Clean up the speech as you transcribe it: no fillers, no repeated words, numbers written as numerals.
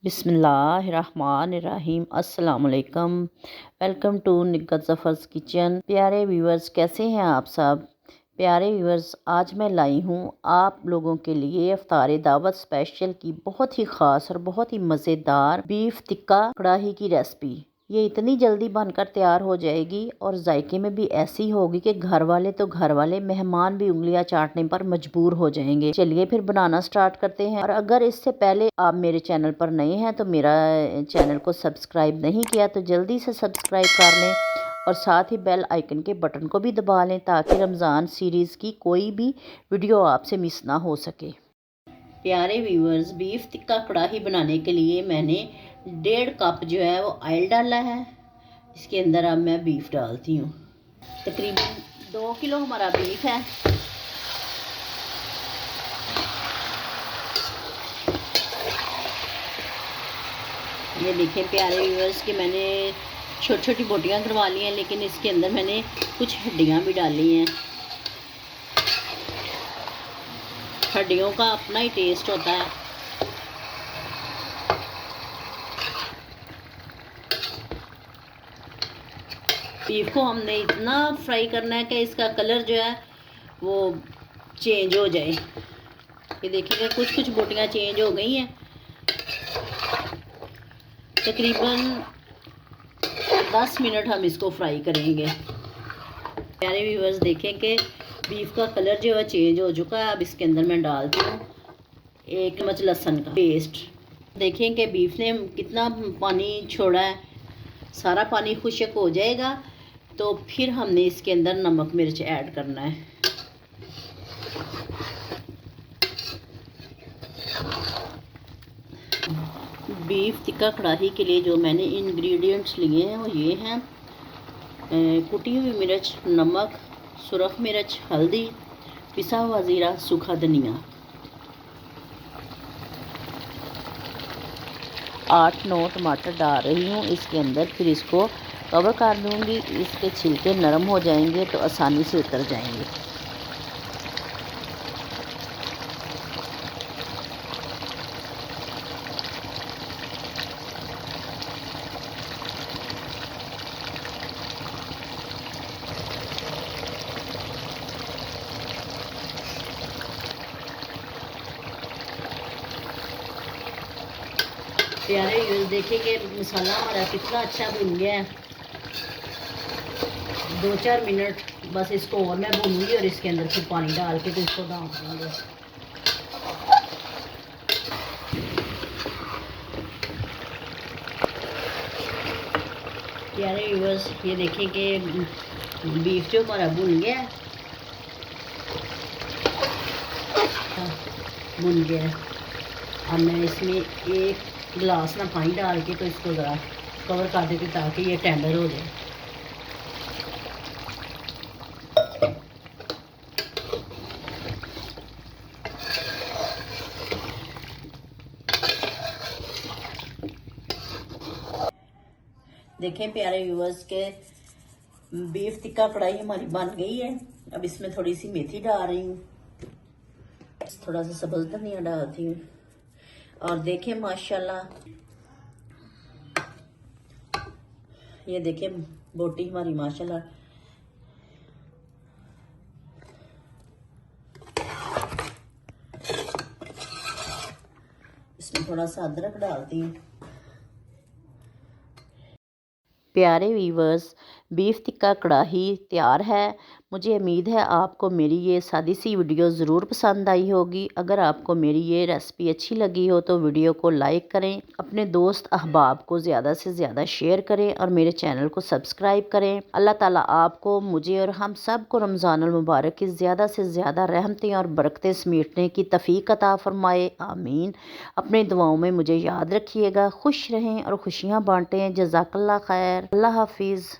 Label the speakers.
Speaker 1: बिस्मिल्लाहिर्रहमानिर्रहीम अस्सलामुअलैकुम। Welcome to Nighat Zafar's kitchen. प्यारे व्यूवर्स, कैसे हैं आप सब? प्यारे व्यूवर्स, आज मैं लाई हूँ आप लोगों के लिए इफ्तार दावत स्पेशल की बहुत ही ख़ास और बहुत ही मज़ेदार बीफ टिक्का कढ़ाई की रेसिपी। ये इतनी जल्दी बनकर तैयार हो जाएगी और जायके में भी ऐसी होगी कि घर वाले मेहमान भी उंगलियां चाटने पर मजबूर हो जाएंगे। चलिए फिर बनाना स्टार्ट करते हैं। और अगर इससे पहले आप मेरे चैनल पर नए हैं तो मेरा चैनल को सब्सक्राइब नहीं किया तो जल्दी से सब्सक्राइब कर लें और साथ ही बेल आइकन के बटन को भी दबा लें ताकि रमज़ान सीरीज़ की कोई भी वीडियो आपसे मिस ना हो सके। प्यारे व्यूअर्स, बीफ टिक्का कढ़ाई बनाने के लिए मैंने 1.5 कप जो है वो ऑयल डाला है। इसके अंदर अब मैं बीफ डालती हूँ। तकरीबन 2 किलो हमारा बीफ है। ये देखें प्यारे व्यूअर्स कि मैंने छोटी छोटी बोटियाँ करवा ली हैं, लेकिन इसके अंदर मैंने कुछ हड्डियाँ भी डाली हैं। हड्डियों का अपना ही टेस्ट होता है। बीफ को हमने इतना फ्राई करना है कि इसका कलर जो है वो चेंज हो जाए। ये देखिएगा कुछ कुछ बोटियाँ चेंज हो गई हैं। तकरीबन 10 मिनट हम इसको फ्राई करेंगे। प्यारे व्यूअर्स, देखें कि बीफ का कलर जो है चेंज हो चुका है। अब इसके अंदर मैं डालती हूँ 1 चम्मच लहसुन का पेस्ट। देखें कि बीफ ने कितना पानी छोड़ा है। सारा पानी खुश्क हो जाएगा तो फिर हमने इसके अंदर नमक मिर्च ऐड करना है। बीफ टिक्का कढ़ाई के लिए जो मैंने इंग्रेडिएंट्स लिए हैं वो ये हैं: कुटी हुई मिर्च, नमक, सुरख मिर्च, हल्दी, पिसा हुआ ज़ीरा, सूखा धनिया। 8-9 टमाटर डाल रही हूँ इसके अंदर। फिर इसको कवर कर दूँगी। इसके छिलके नरम हो जाएंगे तो आसानी से उतर जाएंगे। प्यारे यूज़ देखिए कि मसाला हमारा कितना अच्छा भुन गया है। 2-4 मिनट बस इसको और मैं भूनूंगी और इसके अंदर फिर पानी डाल के तो इसको ढाँप देंगे। प्यारे व्यूअर्स, ये देखिए कि बीफ जो हमारा भुन गया है, भुन गया है। अब मैं इसमें 1 गिलास ना पानी डाल के तो इसको ज़रा कवर कर देती ताकि ये टेंडर हो जाए। देखें प्यारे व्यूअर्स के बीफ टिक्का कढ़ाई हमारी बन गई है। अब इसमें थोड़ी सी मेथी डाल रही हूँ, थोड़ा सा सब्ज़ धनिया डालती हूँ। और देखें माशाल्लाह, ये देखें बोटी हमारी माशाल्लाह इसमें थोड़ा सा अदरक डालती हूँ। प्यारे वीवर्स, बीफ टिक्का कढ़ाई तैयार है। मुझे उम्मीद है आपको मेरी ये सादी सी वीडियो ज़रूर पसंद आई होगी। अगर आपको मेरी ये रेसिपी अच्छी लगी हो तो वीडियो को लाइक करें, अपने दोस्त अहबाब को ज़्यादा से ज़्यादा शेयर करें और मेरे चैनल को सब्सक्राइब करें। अल्लाह ताला आपको, मुझे और हम सब को रमज़ानुल मुबारक की ज़्यादा से ज़्यादा रहमतें और बरकतें समेटने की तौफीक अता फ़रमाए। आमीन। अपने दुआओं में मुझे याद रखिएगा। खुश रहें और खुशियाँ बांटें। जज़ाकल्लाह खैर। अल्लाह हाफिज़।